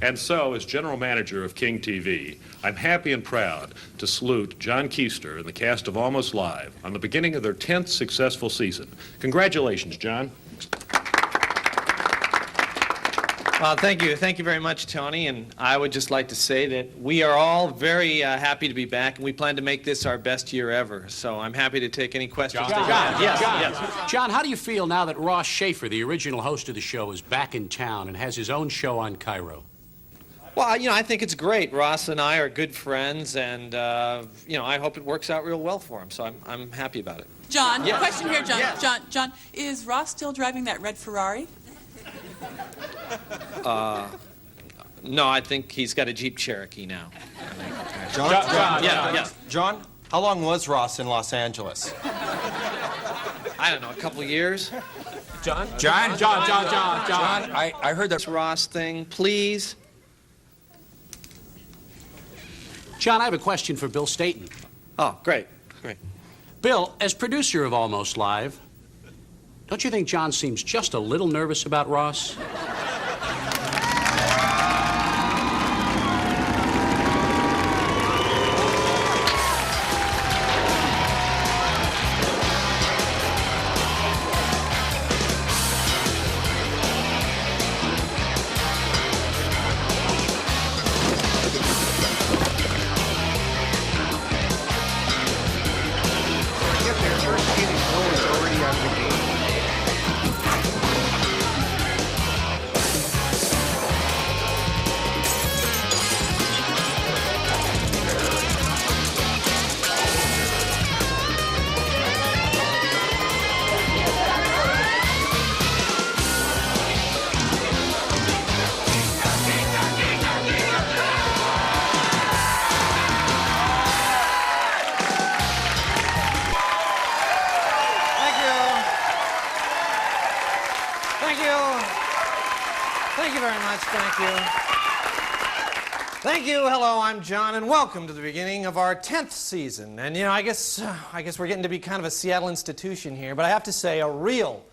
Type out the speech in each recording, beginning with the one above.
And so, as general manager of King TV, I'm happy and proud to salute John Keister and the cast of Almost Live on the beginning of their 10th successful season. Congratulations, John. Well, thank you. Thank you very much, Tony. And I would just like to say that we are all very happy to be back, and we plan to make this our best year ever. So I'm happy to take any questions. John, Yes. John, how do you feel now that Ross Schaefer, the original host of the show, is back in town and has his own show on Cairo? Well, you know, I think it's great. Ross and I are good friends, and, you know, I hope it works out real well for him. So I'm happy about it. John, Yes. question here, John. Yes. John, is Ross still driving that red Ferrari? No, I think he's got a Jeep Cherokee now. John? Yes. John, how long was Ross in Los Angeles? I don't know, a couple years? John, I heard that. This Ross thing, please. John, I have a question for Bill Staten. Oh, great. Bill, as producer of Almost Live, don't you think John seems just a little nervous about Ross? Thank you very much. Thank you. Thank you. Hello, I'm John, and welcome to the beginning of our 10th season. And, you know, I guess we're getting to be kind of a Seattle institution here, but I have to say a real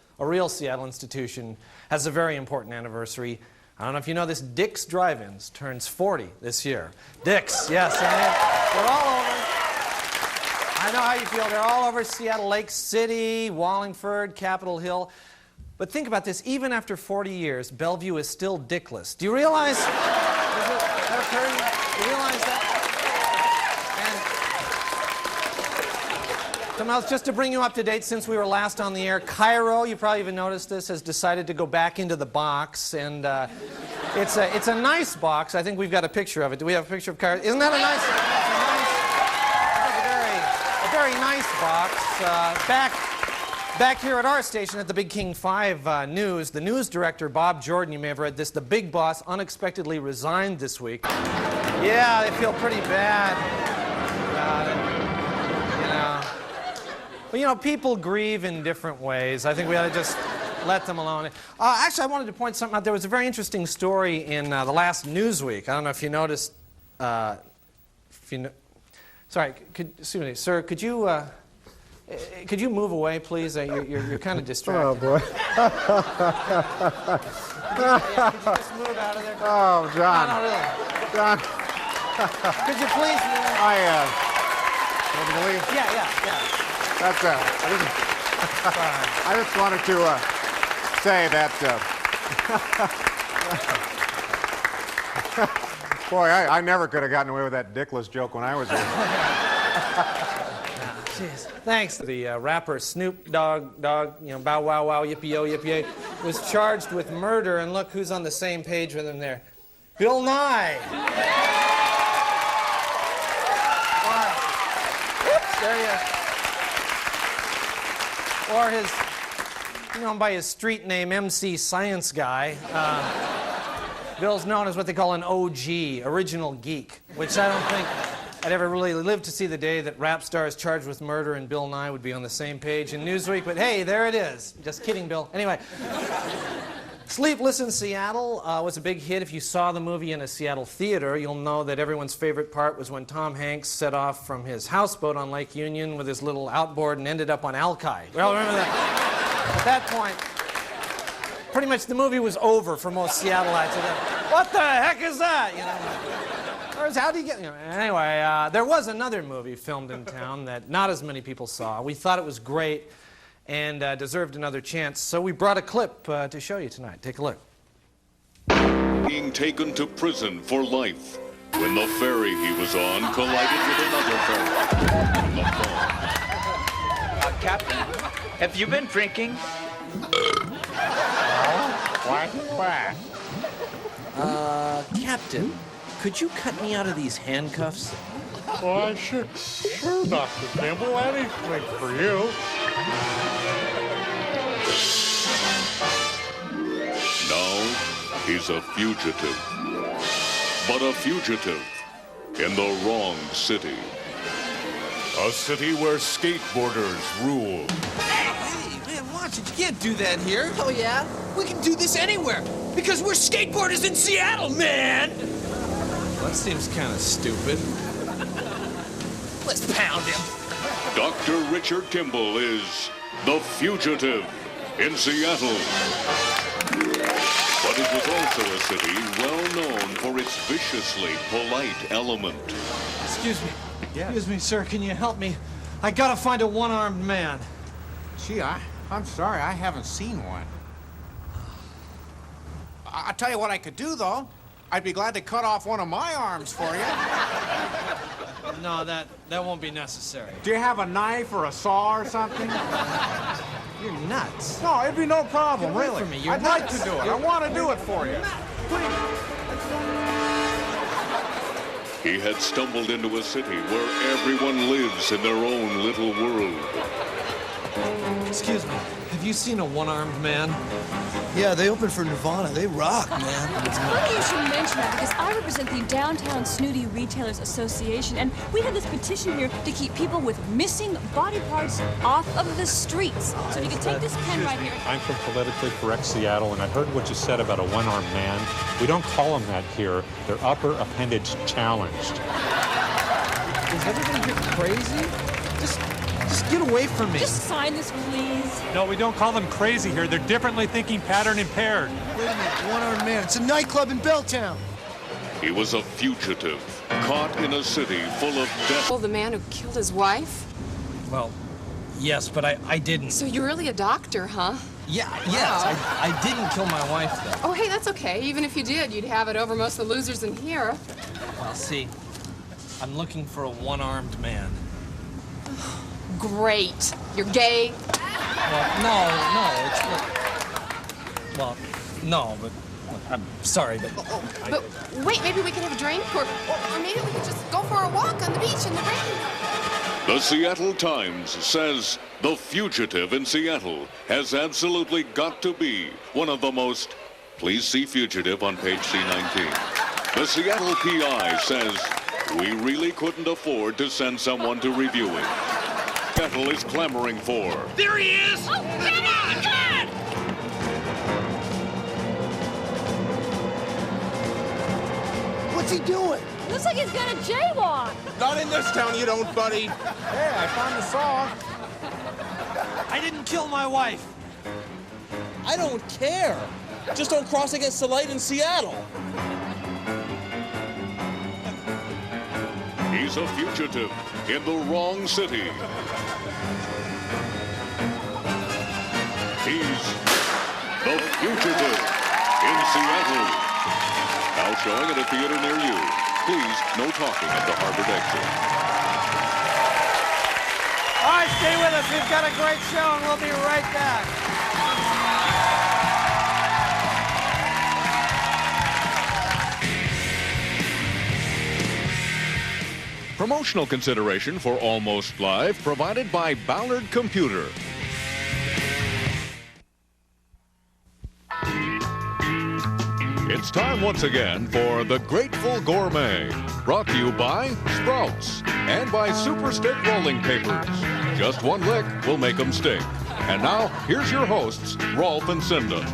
Seattle institution has a very important anniversary. I don't know if you know this, Dick's Drive-Ins turns 40 this year. Dick's, yes. And they're all over. I know how you feel. They're all over Seattle, Lake City, Wallingford, Capitol Hill. But think about this. Even after 40 years, Bellevue is still dickless. Do you realize? Does that occur? Do you realize that? And something else, just to bring you up to date, since we were last on the air, Cairo, you probably even noticed this, has decided to go back into the box. And it's a nice box. I think we've got a picture of it. Do we have a picture of Cairo? Isn't that a nice? A very nice box. Back here at our station at the Big King 5 News, the news director, Bob Jordan, you may have read this, the big boss unexpectedly resigned this week. Yeah, they feel pretty bad about it, you know. But, you know, people grieve in different ways. I think we ought to just let them alone. Actually, I wanted to point something out. There was a very interesting story in the last Newsweek. I don't know if you noticed. Sorry, excuse me, sir, could you move away, please? You're kind of distracted. Oh, boy. Could you just move out of there? Oh, John. No, really. John. Could you please move? Want me to leave? Yeah. That's, I just wanted to say that, boy, I never could have gotten away with that dickless joke when I was here. Jeez. Thanks. The rapper Snoop Dogg, you know, bow wow wow, yippee-yo, yippee-yay, was charged with murder, and look who's on the same page with him there. Bill Nye. Whoops, there you are. Or his, you know him by his street name, MC Science Guy. Bill's known as what they call an OG, original geek, which I don't think I'd ever really live to see the day that rap stars charged with murder and Bill Nye would be on the same page in Newsweek, but hey, there it is. Just kidding, Bill. Anyway, Sleepless in Seattle was a big hit. If you saw the movie in a Seattle theater, you'll know that everyone's favorite part was when Tom Hanks set off from his houseboat on Lake Union with his little outboard and ended up on Alki. Well, remember that? At that point, pretty much the movie was over for most Seattleites. What the heck is that? You know, or how do you get? You know, anyway, there was another movie filmed in town that not as many people saw. We thought it was great and deserved another chance, so we brought a clip to show you tonight. Take a look. Being taken to prison for life when the ferry he was on collided with another ferry. Captain, have you been drinking? Quack, quack. Captain, could you cut me out of these handcuffs? Why, sure, Dr. Campbell. Anything for you. Now he's a fugitive. But a fugitive in the wrong city. A city where skateboarders rule. Hey, man, watch it. You can't do that here. Oh, yeah? We can do this anywhere because we're skateboarders in Seattle, man. That seems kind of stupid. Let's pound him. Dr. Richard Kimball is the fugitive in Seattle. But it was also a city well known for its viciously polite element. Excuse me. Excuse me, sir. Can you help me? I gotta find a one-armed man. Gee, I'm sorry, I haven't seen one. I'll tell you what I could do, though. I'd be glad to cut off one of my arms for you. No, that won't be necessary. Do you have a knife or a saw or something? You're nuts. No, it'd be no problem, Get away really. from me. You're I'd like nuts. to do it. I want to do it for you. He had stumbled into a city where everyone lives in their own little world. Excuse me. Have you seen a one-armed man? Yeah, they opened for Nirvana. They rock, man. It's funny you should mention that because I represent the Downtown Snooty Retailers Association, and we have this petition here to keep people with missing body parts off of the streets. So if you could take this pen right here. I'm from Politically Correct Seattle, and I heard what you said about a one-armed man. We don't call them that here. They're upper appendage challenged. Is everybody here crazy? Just get away from me. Just sign this, please. No, we don't call them crazy here. They're differently thinking, pattern impaired. Wait a minute, one-armed man. It's a nightclub in Belltown. He was a fugitive, caught in a city full of death. Well, the man who killed his wife? Well, yes, but I didn't. So you're really a doctor, huh? Yeah, yes. I didn't kill my wife, though. Oh, hey, that's okay. Even if you did, you'd have it over most of the losers in here. Well, see, I'm looking for a one-armed man. Great. You're gay? Well, no, but I'm sorry, but... But wait, maybe we can have a drink, or maybe we could just go for a walk on the beach in the rain. The Seattle Times says the fugitive in Seattle has absolutely got to be one of the most... Please see fugitive on page C19. The Seattle PI says we really couldn't afford to send someone to review it. Seattle is clamoring for. There he is! Oh, come on, come on! What's he doing? Looks like he's gonna jaywalk. Not in this town, you don't, buddy. Hey, I found the saw. I didn't kill my wife. I don't care. Just don't cross against the light in Seattle. He's a fugitive in the wrong city. He's the fugitive in Seattle. Now showing at a theater near you. Please, no talking at the Harvard exit. All right, stay with us. We've got a great show, and we'll be right back. Promotional consideration for Almost Live provided by Ballard Computer. It's time once again for The Grateful Gourmet, brought to you by Sprouts and by Super Stick Rolling Papers. Just one lick will make them stick. And now, here's your hosts, Rolf and Cinda.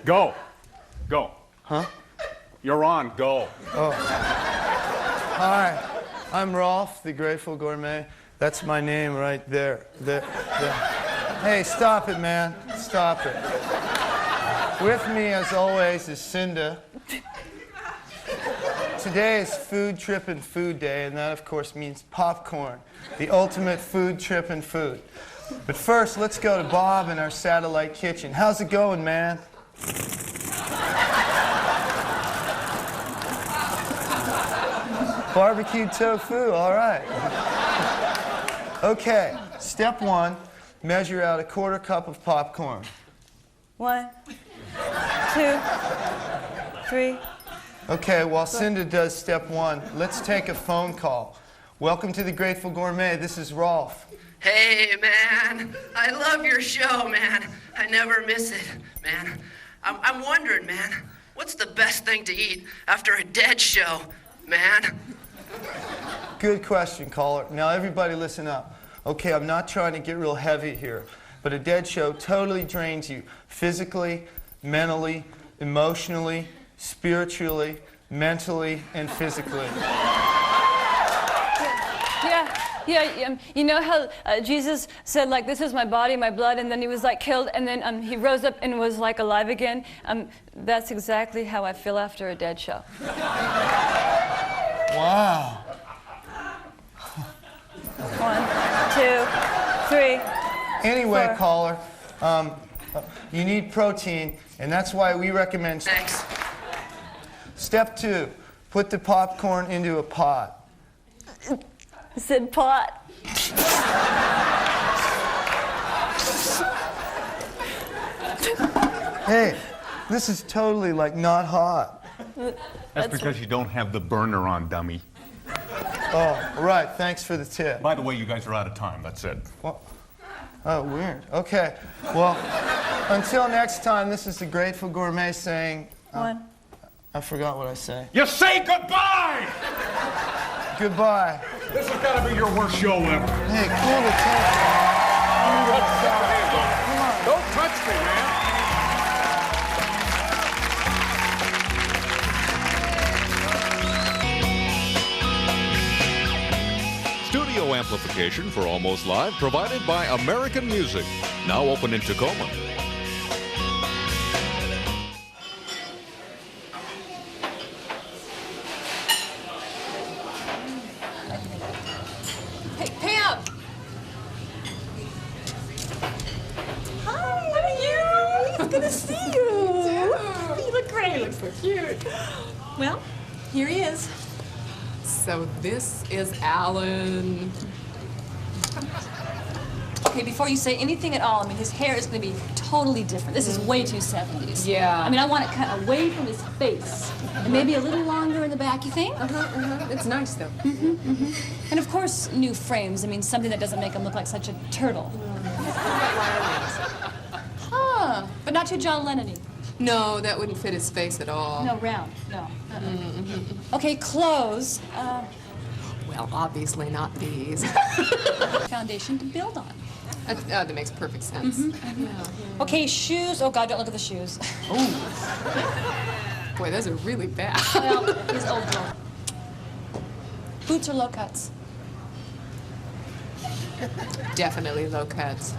Go. Go. Huh? You're on. Go. Hi, I'm Rolf, the Grateful Gourmet. That's my name right there. Hey, stop it, man. Stop it. With me, as always, is Cinda. Today is Food Trippin' Food Day, and that, of course, means popcorn, the ultimate food trippin' food. But first, let's go to Bob in our satellite kitchen. How's it going, man? Barbecued tofu, all right. Okay, step one, measure out a 1/4 cup of popcorn. 1, 2, 3. Okay, while Cinda does step one, let's take a phone call. Welcome to the Grateful Gourmet. This is Rolf. Hey, man. I love your show, man. I never miss it, man. I'm wondering, man, what's the best thing to eat after a dead show, man? Good question, caller. Now, everybody listen up. Okay, I'm not trying to get real heavy here, but a dead show totally drains you physically, mentally, emotionally, spiritually, mentally, and physically. Yeah, you know how Jesus said, like, this is my body, my blood, and then he was, like, killed, and then he rose up and was, like, alive again? That's exactly how I feel after a dead show. Wow. 1, 2, 3. Anyway, 4. caller, you need protein, and that's why we recommend... Thanks. Step 2, put the popcorn into a pot. I said pot. Hey, this is totally, like, not hot. That's because you don't have the burner on, dummy. Oh, right. Thanks for the tip. By the way, you guys are out of time. That's it. Well, oh, weird. Okay. Well, until next time, this is the Grateful Gourmet saying... 1. I forgot what I say. You say goodbye! Goodbye. This has got to be your worst show ever. Hey, cool the tension. Don't touch me, man. Studio amplification for Almost Live provided by American Music. Now open in Tacoma. Hey, Pam! Hi, how are you? It's good to see you. You look great. You look so cute. Well, here he is. So this is Alan. Okay, before you say anything at all, I mean, his hair is going to be totally different. This is way too 70s. Yeah. I mean, I want it cut away from his face. And maybe a little longer in the back, you think? It's nice, though. And of course, new frames. I mean, something that doesn't make him look like such a turtle. Huh. But not too John Lennon-y. No, that wouldn't fit his face at all. No, round. No. Okay, clothes. Well, obviously not these. Foundation to build on. That makes perfect sense. Okay, shoes. Oh, God, don't look at the shoes. Boy, those are really bad. Well, he's old girl. Boots or low cuts? Definitely low cuts.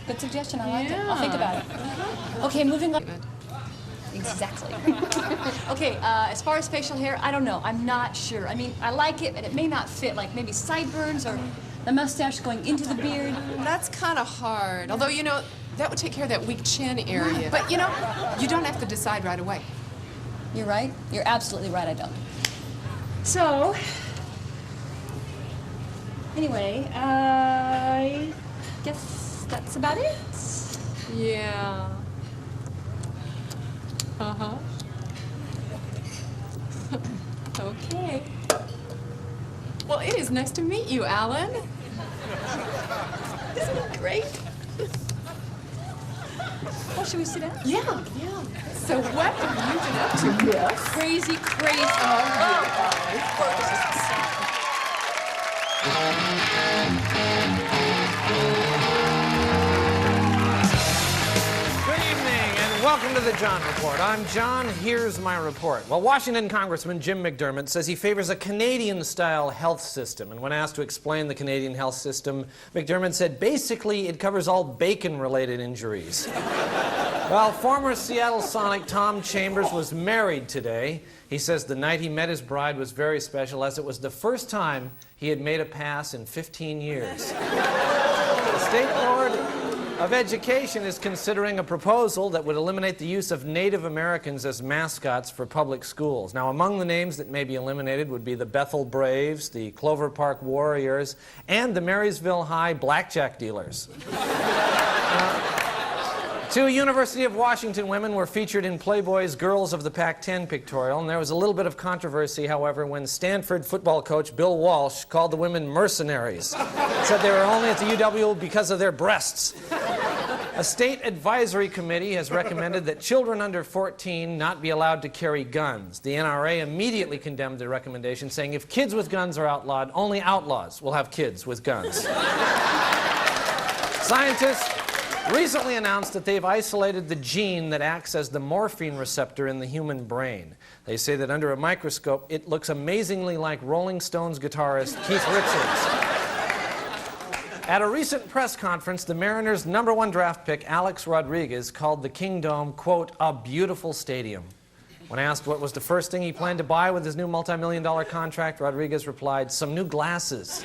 Good suggestion. I like it. I'll think about it. Okay, moving on. Exactly. Okay, as far as facial hair, I don't know. I'm not sure. I mean, I like it, but it may not fit. Like maybe sideburns or the mustache going into the beard. That's kind of hard. Although, you know, that would take care of that weak chin area. But, you know, you don't have to decide right away. You're right. You're absolutely right. I don't. So, anyway, I guess that's about it. Yeah. Uh-huh. Okay. Well, it is nice to meet you, Alan. Isn't it great? Well, should we sit down? Yeah. So what have you been up to, Bill? Crazy. Welcome to the John Report. I'm John. Here's my report. Well, Washington Congressman Jim McDermott says he favors a Canadian-style health system. And when asked to explain the Canadian health system, McDermott said basically it covers all bacon-related injuries. Well, former Seattle Sonic Tom Chambers was married today. He says the night he met his bride was very special, as it was the first time he had made a pass in 15 years. The State Board of Education is considering a proposal that would eliminate the use of Native Americans as mascots for public schools. Now, among the names that may be eliminated would be the Bethel Braves, the Clover Park Warriors, and the Marysville High Blackjack Dealers. Two University of Washington women were featured in Playboy's Girls of the Pac-10 pictorial, and there was a little bit of controversy, however, when Stanford football coach Bill Walsh called the women mercenaries. Said they were only at the UW because of their breasts. A state advisory committee has recommended that children under 14 not be allowed to carry guns. The NRA immediately condemned the recommendation, saying if kids with guns are outlawed, only outlaws will have kids with guns. Scientists recently announced that they've isolated the gene that acts as the morphine receptor in the human brain. They say that under a microscope, it looks amazingly like Rolling Stones guitarist Keith Richards. At a recent press conference, the Mariners' #1 draft pick, Alex Rodriguez, called the Kingdome, quote, a beautiful stadium. When asked what was the first thing he planned to buy with his new multi-million-dollar contract, Rodriguez replied, some new glasses.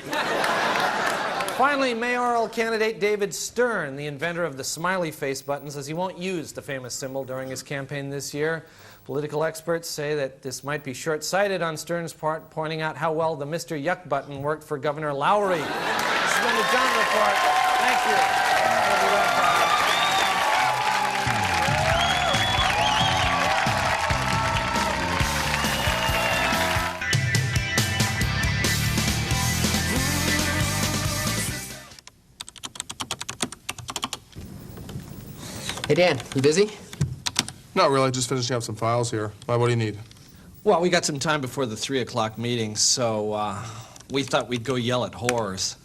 Finally, mayoral candidate David Stern, the inventor of the smiley face button, says he won't use the famous symbol during his campaign this year. Political experts say that this might be short-sighted on Stern's part, pointing out how well the Mr. Yuck button worked for Governor Lowry. This has been the John Report. Thank you. We'll be right back. Hey, Dan, you busy? Not really, just finishing up some files here. Why, what do you need? Well, we got some time before the 3 o'clock meeting, so we thought we'd go yell at whores.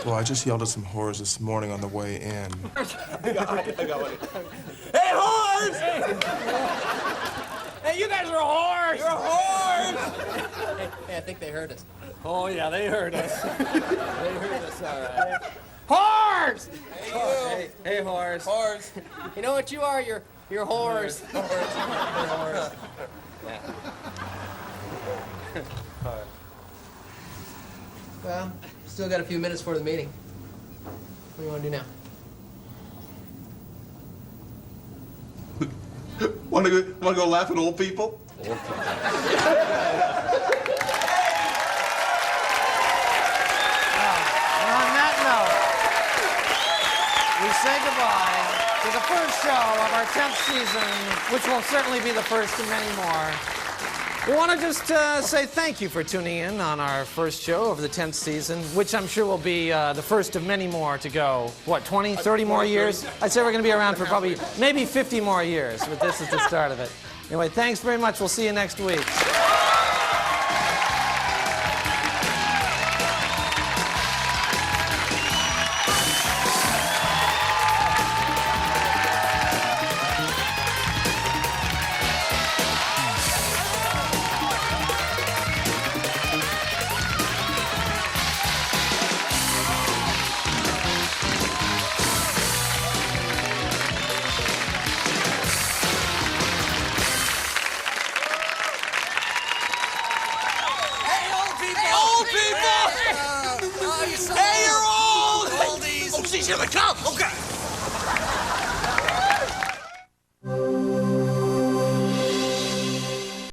Well, I just yelled at some whores this morning on the way in. I got one. Hey, whores! Hey, you guys are whores! You're whores! Hey, I think they heard us. Oh, yeah, they heard us. They heard us, all right. Whores! Hey, you. Hey, whores. Whores. You know what you are? You're whores. Whores. Yeah. Well, still got a few minutes for the meeting. What do you want to do now? Want to go laugh at old people? On that note, we say goodbye to the first show of our 10th season, which will certainly be the first of many more. We want to just say thank you for tuning in on our first show of the 10th season, which I'm sure will be the first of many more to go. What, 20, 30 more years? I'd say we're going to be around for probably maybe 50 more years, but this is the start of it. Anyway, thanks very much. We'll see you next week. Hey, you're old! Oldies! Oh, geez, here they come! Okay.